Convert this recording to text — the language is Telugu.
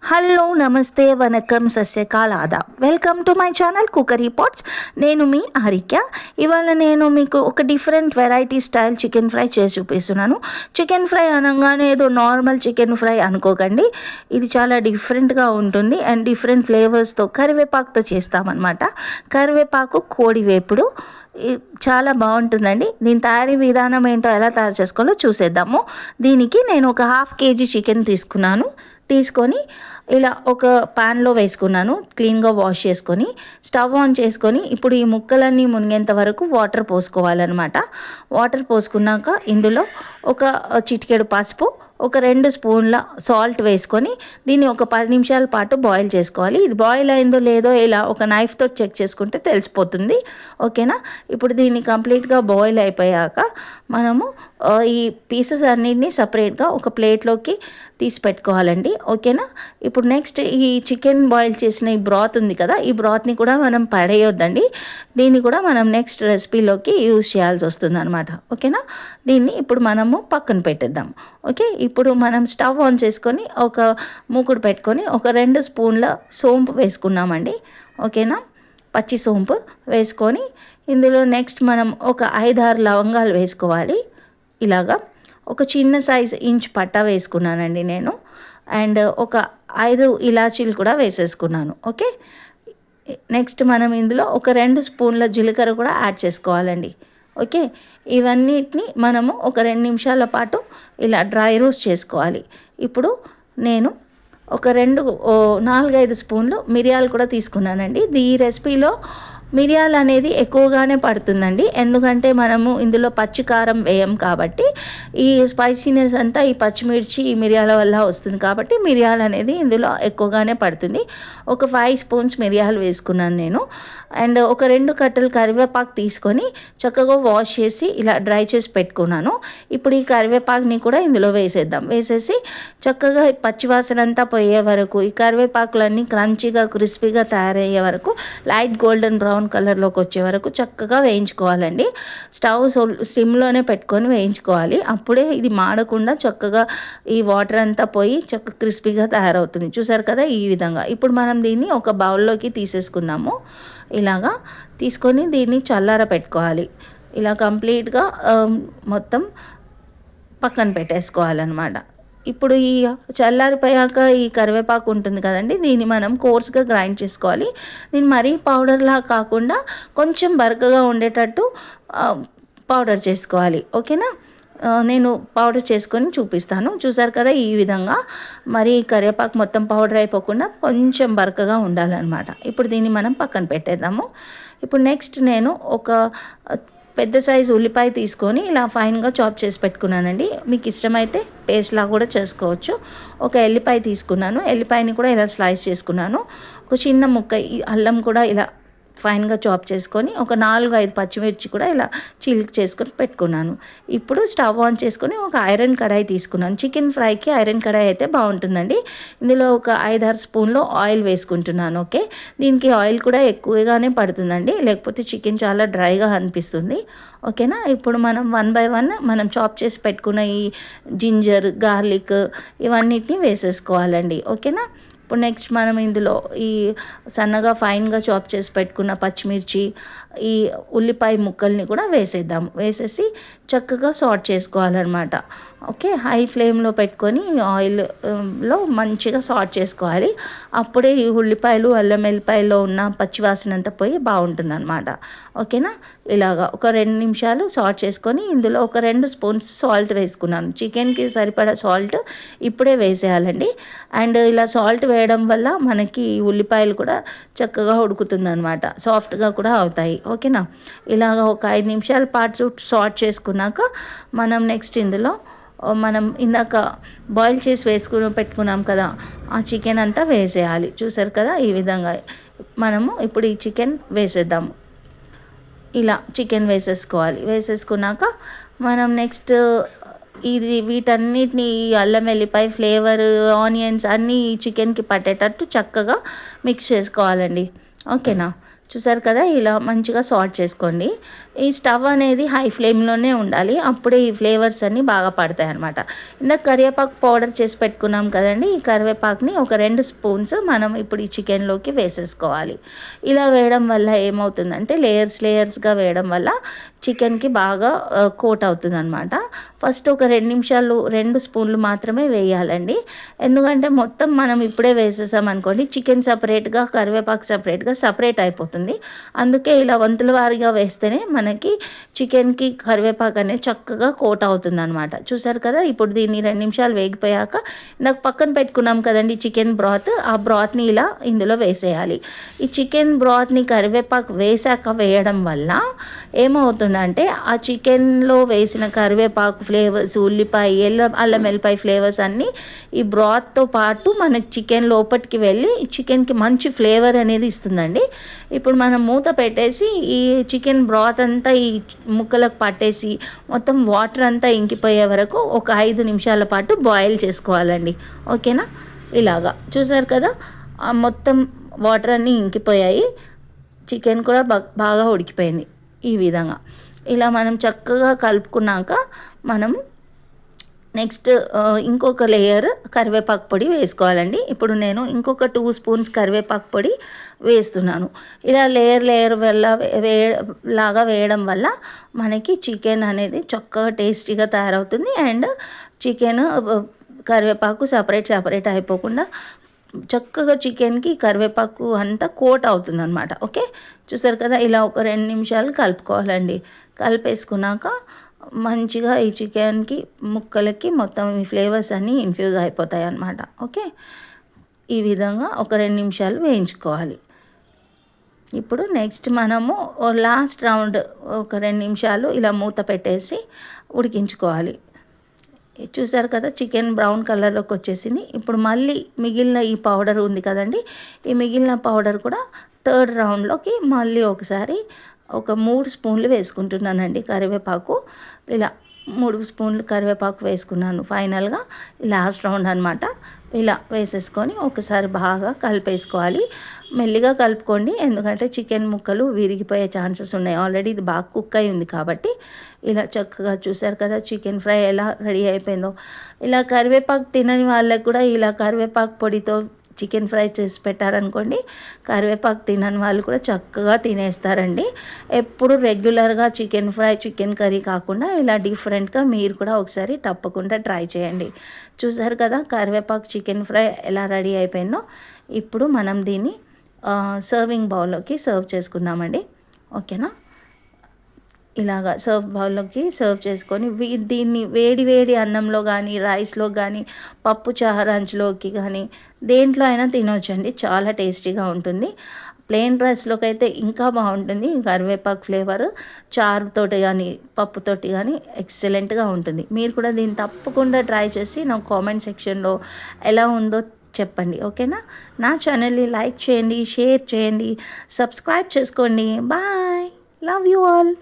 హలో నమస్తే వనకం సస్యకాల్ ఆదాబ్ welcome to my channel Cookery Pots. నేను మీ హరిక. ఇవాళ నేను మీకు ఒక different variety style chicken fry చేసి చూపిస్తున్నాను. చికెన్ ఫ్రై అనగానే ఏదో నార్మల్ చికెన్ ఫ్రై అనుకోకండి, ఇది చాలా డిఫరెంట్గా ఉంటుంది అండ్ డిఫరెంట్ ఫ్లేవర్స్తో కరివేపాకుతో చేస్తామన్నమాట. కరివేపాకు కోడి వేపుడు చాలా బాగుంటుందండి. దీని తయారీ విధానం ఏంటో ఎలా తయారు చేసుకోవాలో చూసేద్దాము. దీనికి నేను ఒక హాఫ్ కేజీ చికెన్ తీసుకొని ఇలా ఒక ప్యాన్లో వేసుకున్నాను. క్లీన్గా వాష్ చేసుకొని స్టవ్ ఆన్ చేసుకొని ఇప్పుడు ఈ ముక్కలన్నీ మునిగేంత వరకు వాటర్ పోసుకోవాలన్నమాట. వాటర్ పోసుకున్నాక ఇందులో ఒక చిటికెడు పసుపు, ఒక 2 స్పూన్ల సాల్ట్ వేసుకొని దీన్ని ఒక 10 నిమిషాల పాటు బాయిల్ చేసుకోవాలి. ఇది బాయిల్ అయిందో లేదో ఇలా ఒక నైఫ్తో చెక్ చేసుకుంటే తెలిసిపోతుంది. ఓకేనా. ఇప్పుడు దీన్ని కంప్లీట్గా బాయిల్ అయిపోయాక మనము ఈ పీసెస్ అన్నిటినీ సపరేట్గా ఒక ప్లేట్లోకి తీసి పెట్టుకోవాలండి. ఓకేనా. ఇప్పుడు నెక్స్ట్ ఈ చికెన్ బాయిల్ చేసిన ఈ బ్రాత్ ఉంది కదా, ఈ బ్రాత్ని కూడా మనం పడేయొద్దండి. దీన్ని కూడా మనం నెక్స్ట్ రెసిపీలోకి యూజ్ చేయాల్సి వస్తుంది అనమాట. ఓకేనా. దీన్ని ఇప్పుడు మనము పక్కన పెట్టేద్దాం. ఓకే. ఇప్పుడు మనం స్టవ్ ఆన్ చేసుకొని ఒక మూకుడు పెట్టుకొని ఒక 2 స్పూన్ల సోంపు వేసుకున్నామండి. ఓకేనా. పచ్చి సోంపు వేసుకొని ఇందులో నెక్స్ట్ మనం ఒక 5-6 లవంగాలు వేసుకోవాలి. ఇలాగా ఒక చిన్న సైజ్ ఇంచ్ పట్టా వేసుకున్నానండి నేను. అండ్ ఒక 5 ఇలాచీలు కూడా వేసేసుకున్నాను. ఓకే. నెక్స్ట్ మనం ఇందులో ఒక 2 స్పూన్ల జీలకర్ర కూడా యాడ్ చేసుకోవాలండి. ఓకే. ఇవన్నిటిని మనము ఒక 2 నిమిషాల పాటు ఇలా డ్రై రోస్ట్ చేసుకోవాలి. ఇప్పుడు నేను ఒక 4-5 స్పూన్లు మిరియాలు కూడా తీసుకున్నానండి. ఈ రెసిపీలో మిరియాలు అనేది ఎక్కువగానే పడుతుందండి, ఎందుకంటే మనము ఇందులో పచ్చి కారం వేయం కాబట్టి ఈ స్పైసీనెస్ అంతా ఈ పచ్చిమిర్చి ఈ మిరియాల వల్ల వస్తుంది కాబట్టి మిరియాలు అనేది ఇందులో ఎక్కువగానే పడుతుంది. ఒక 5 స్పూన్స్ మిరియాలు వేసుకున్నాను నేను. అండ్ ఒక 2 కట్టలు కరివేపాకు తీసుకొని చక్కగా వాష్ చేసి ఇలా డ్రై చేసి పెట్టుకున్నాను. ఇప్పుడు ఈ కరివేపాకుని కూడా ఇందులో వేసేద్దాం. వేసేసి చక్కగా పచ్చివాసన అంతా పోయే వరకు ఈ కరివేపాకులన్నీ క్రంచీగా క్రిస్పీగా తయారయ్యే వరకు లైట్ గోల్డెన్ బ్రౌన్ కలర్లోకి వచ్చే వరకు చక్కగా వేయించుకోవాలండి. స్టవ్ సిమ్లోనే పెట్టుకొని వేయించుకోవాలి. అప్పుడే ఇది మాడకుండా చక్కగా ఈ వాటర్ అంతా పోయి చక్కగా క్రిస్పీగా తయారవుతుంది. చూసారు కదా ఈ విధంగా. ఇప్పుడు మనం దీన్ని ఒక బౌల్లోకి తీసేసుకుందాము. ఇలాగా తీసుకొని దీన్ని చల్లార పెట్టుకోవాలి. ఇలా కంప్లీట్గా మొత్తం పక్కన పెట్టేసుకోవాలన్నమాట. ఇప్పుడు ఈ చల్లారిపోయాక ఈ కరివేపాకు ఉంటుంది కదండి, దీన్ని మనం కోర్స్గా గ్రైండ్ చేసుకోవాలి. దీన్ని మరీ పౌడర్లా కాకుండా కొంచెం బరకగా ఉండేటట్టు పౌడర్ చేసుకోవాలి. ఓకేనా. నేను పౌడర్ చేసుకొని చూపిస్తాను. చూసారు కదా ఈ విధంగా. మరి కరివేపాకు మొత్తం పౌడర్ అయిపోకుండా కొంచెం బరకగా ఉండాలన్నమాట. ఇప్పుడు దీన్ని మనం పక్కన పెట్టేద్దాము. ఇప్పుడు నెక్స్ట్ నేను ఒక పెద్ద సైజు ఉల్లిపాయ తీసుకొని ఇలా ఫైన్గా చాప్ చేసి పెట్టుకున్నానండి. మీకు ఇష్టమైతే పేస్ట్లా కూడా చేసుకోవచ్చు. ఒక ఎల్లిపాయ తీసుకున్నాను. ఎల్లిపాయని కూడా ఇలా స్లైస్ చేసుకున్నాను. ఒక చిన్న ముక్క అల్లం కూడా ఇలా ఫైన్గా చాప్ చేసుకొని ఒక 4-5 పచ్చిమిర్చి కూడా ఇలా చీలిక చేసుకొని పెట్టుకున్నాను. ఇప్పుడు స్టవ్ ఆన్ చేసుకొని ఒక ఐరన్ కడాయి తీసుకున్నాను. చికెన్ ఫ్రైకి ఐరన్ కడాయి అయితే బాగుంటుందండి. ఇందులో ఒక 5-6 స్పూన్లు ఆయిల్ వేసుకుంటున్నాను. ఓకే. దీనికి ఆయిల్ కూడా ఎక్కువగానే పడుతుందండి, లేకపోతే చికెన్ చాలా డ్రైగా అనిపిస్తుంది. ఓకేనా. ఇప్పుడు మనం 1 by 1 మనం చాప్ చేసి పెట్టుకున్న ఈ జింజర్ గార్లిక్ ఇవన్నిటిని వేసేసుకోవాలండి. ఓకేనా. ఇప్పుడు నెక్స్ట్ మనం ఇందులో ఈ సన్నగా ఫైన్గా చాప్ చేసి పెట్టుకున్న పచ్చిమిర్చి ఈ ఉల్లిపాయ ముక్కల్ని కూడా వేసేద్దాము. వేసేసి చక్కగా సాట్ చేసుకోవాలన్నమాట. ఓకే. హై ఫ్లేమ్లో పెట్టుకొని ఆయిల్లో మంచిగా సాట్ చేసుకోవాలి. అప్పుడే ఈ ఉల్లిపాయలు అల్లం వెల్లిపాయలో ఉన్న పచ్చివాసన అంతా పోయి బాగుంటుంది అనమాట. ఓకేనా. ఇలాగా ఒక 2 నిమిషాలు సాట్ చేసుకొని ఇందులో ఒక 2 స్పూన్స్ సాల్ట్ వేసుకున్నాను. చికెన్కి సరిపడా సాల్ట్ ఇప్పుడే వేసేయాలండి. అండ్ ఇలా సాల్ట్ వేయడం వల్ల మనకి ఉల్లిపాయలు కూడా చక్కగా ఉడుకుతుంది అనమాట, సాఫ్ట్గా కూడా అవుతాయి. ఓకేనా. ఇలాగ ఒక 5 నిమిషాల పాటు సాట్ చేసుకున్నాక మనం నెక్స్ట్ ఇందులో మనం ఇందాక బాయిల్ చేసి పెట్టుకున్నాం కదా, ఆ చికెన్ అంతా వేసేయాలి. చూసారు కదా ఈ విధంగా. మనము ఇప్పుడు ఈ చికెన్ వేసేద్దాము. ఇలా చికెన్ వేసేసుకోవాలి. వేసేసుకున్నాక మనం నెక్స్ట్ వీటన్నిటిని అల్లం వెల్లిపాయ ఫ్లేవర్ ఆనియన్స్ అన్నీ చికెన్కి పట్టేటట్టు చక్కగా మిక్స్ చేసుకోవాలండి. ఓకేనా. చూసారు కదా, ఇలా మంచిగా సార్ట్ చేసుకోండి. ఈ స్టవ్ అనేది హై ఫ్లేమ్లోనే ఉండాలి, అప్పుడే ఈ ఫ్లేవర్స్ అన్నీ బాగా పడతాయి అన్నమాట. ఇందాక కరివేపాకు పౌడర్ చేసి పెట్టుకున్నాం కదండి, ఈ కరివేపాకుని ఒక 2 స్పూన్స్ మనం ఇప్పుడు ఈ చికెన్లోకి వేసేసుకోవాలి. ఇలా వేయడం వల్ల ఏమవుతుందంటే లేయర్స్గా వేయడం వల్ల చికెన్కి బాగా కోట్ అవుతుంది అనమాట. ఫస్ట్ ఒక 2 నిమిషాలు 2 స్పూన్లు మాత్రమే వేయాలండి. ఎందుకంటే మొత్తం మనం ఇప్పుడే వేసేసామనుకోండి, చికెన్ సపరేట్గా కరివేపాకు సపరేట్ అయిపోతుంది. అందుకే ఇలా వంతుల వారీగా వేస్తేనే మనకి చికెన్కి కరివేపాకు అనేది చక్కగా కోట్ అవుతుంది అనమాట. చూసారు కదా, ఇప్పుడు దీన్ని 2 నిమిషాలు వేగిపోయాక నాకు పక్కన పెట్టుకున్నాం కదండి చికెన్ బ్రాత్, ఆ బ్రాత్ని ఇలా ఇందులో వేసేయాలి. ఈ చికెన్ బ్రాత్ని కరివేపాకు వేయడం వల్ల ఏమవుతుందంటే ఆ చికెన్లో వేసిన కరివేపాకు ఫ్లేవర్స్, ఉల్లిపాయ, అల్లం వెల్లిపాయ ఫ్లేవర్స్ అన్నీ ఈ బ్రాత్తో పాటు మనకి చికెన్ లోపలికి వెళ్ళి చికెన్కి మంచి ఫ్లేవర్ అనేది ఇస్తుందండి. ఇప్పుడు మనం మూత పెట్టేసి ఈ చికెన్ బ్రాత్ అంతా ఈ ముక్కలకు పట్టేసి మొత్తం వాటర్ అంతా ఇంకిపోయే వరకు ఒక 5 నిమిషాల పాటు బాయిల్ చేసుకోవాలండి. ఓకేనా, ఇలాగా చూసారు కదా, మొత్తం వాటర్ అన్నీ ఇంకిపోయాయి, చికెన్ కూడా బాగా ఉడికిపోయింది. ఈ విధంగా ఇలా మనం చక్కగా కలుపుకున్నాక మనం నెక్స్ట్ ఇంకొక లేయర్ కరివేపాకు పొడి వేసుకోవాలండి. ఇప్పుడు నేను ఇంకొక 2 స్పూన్స్ కరివేపాకు పొడి వేస్తున్నాను. ఇలా లేయర్ వల్ల లాగా వేయడం వల్ల మనకి చికెన్ అనేది చక్కగా టేస్టీగా తయారవుతుంది. అండ్ చికెన్ కరివేపాకు సపరేట్ అయిపోకుండా చక్కగా చికెన్కి కరివేపాకు అంతా కోట్ అవుతుంది అనమాట. ఓకే, చూసారు కదా, ఇలా ఒక 2 నిమిషాలు కలుపుకోవాలండి. కలిపేసుకున్నాక మంచిగా ఈ చికెన్కి ముక్కలకి మొత్తం ఈ ఫ్లేవర్స్ అన్నీ ఇన్ఫ్యూజ్ అయిపోతాయి అన్నమాట. ఓకే, ఈ విధంగా ఒక 2 నిమిషాలు వేయించుకోవాలి. ఇప్పుడు నెక్స్ట్ మనము లాస్ట్ రౌండ్ ఒక 2 నిమిషాలు ఇలా మూత పెట్టేసి ఉడికించుకోవాలి. చూసారు కదా, చికెన్ బ్రౌన్ కలర్లోకి వచ్చేసింది. ఇప్పుడు మళ్ళీ మిగిలిన ఈ పౌడర్ ఉంది కదండి, ఈ మిగిలిన పౌడర్ కూడా 3rd రౌండ్లోకి మళ్ళీ ఒకసారి ఒక 3 స్పూన్లు వేసుకుంటున్నానండి కరివేపాకు. ఇలా 3 స్పూన్లు కరివేపాకు వేసుకున్నాను ఫైనల్గా, లాస్ట్ రౌండ్ అనమాట. ఇలా వేసేసుకొని ఒకసారి బాగా కలిపేసుకోవాలి. మెల్లిగా కలుపుకోండి, ఎందుకంటే చికెన్ ముక్కలు విరిగిపోయే ఛాన్సెస్ ఉన్నాయి. ఆల్రెడీ ఇది బాగా కుక్ అయి ఉంది కాబట్టి. ఇలా చక్కగా చూసారు కదా చికెన్ ఫ్రై ఎలా రెడీ అయిపోయిందో. ఇలా కరివేపాకు తినని వాళ్ళకి కూడా ఇలా కరివేపాకు పొడితో చికెన్ ఫ్రై చేసి పెట్టారనుకోండి, కరివేపాకు తినని వాళ్ళు కూడా చక్కగా తినేస్తారండి. ఎప్పుడు రెగ్యులర్గా చికెన్ ఫ్రై, చికెన్ కర్రీ కాకుండా ఇలా డిఫరెంట్గా మీరు కూడా ఒకసారి తప్పకుండా ట్రై చేయండి. చూసారు కదా కరివేపాకు చికెన్ ఫ్రై ఎలా రెడీ అయిపోయిందో. ఇప్పుడు మనం దీన్ని సర్వింగ్ బౌల్లోకి సర్వ్ చేసుకుందామండి. ఓకేనా, ఇలాగా బౌల్లోకి సర్వ్ చేసుకొని దీన్ని వేడి అన్నంలో కానీ, రైస్లో కానీ, పప్పు చారంచులోకి కానీ దేంట్లో అయినా తినవచ్చండి, చాలా టేస్టీగా ఉంటుంది. ప్లెయిన్ రైస్లోకి అయితే ఇంకా బాగుంటుంది. కరివేపాకు ఫ్లేవర్ చారుతోటి కానీ పప్పుతోటి కానీ ఎక్సలెంట్గా ఉంటుంది. మీరు కూడా దీన్ని తప్పకుండా ట్రై చేసి నాకు కామెంట్ సెక్షన్లో ఎలా ఉందో చెప్పండి. ఓకేనా, నా ఛానల్ని లైక్ చేయండి, షేర్ చేయండి, సబ్స్క్రైబ్ చేసుకోండి. Bye, love you all.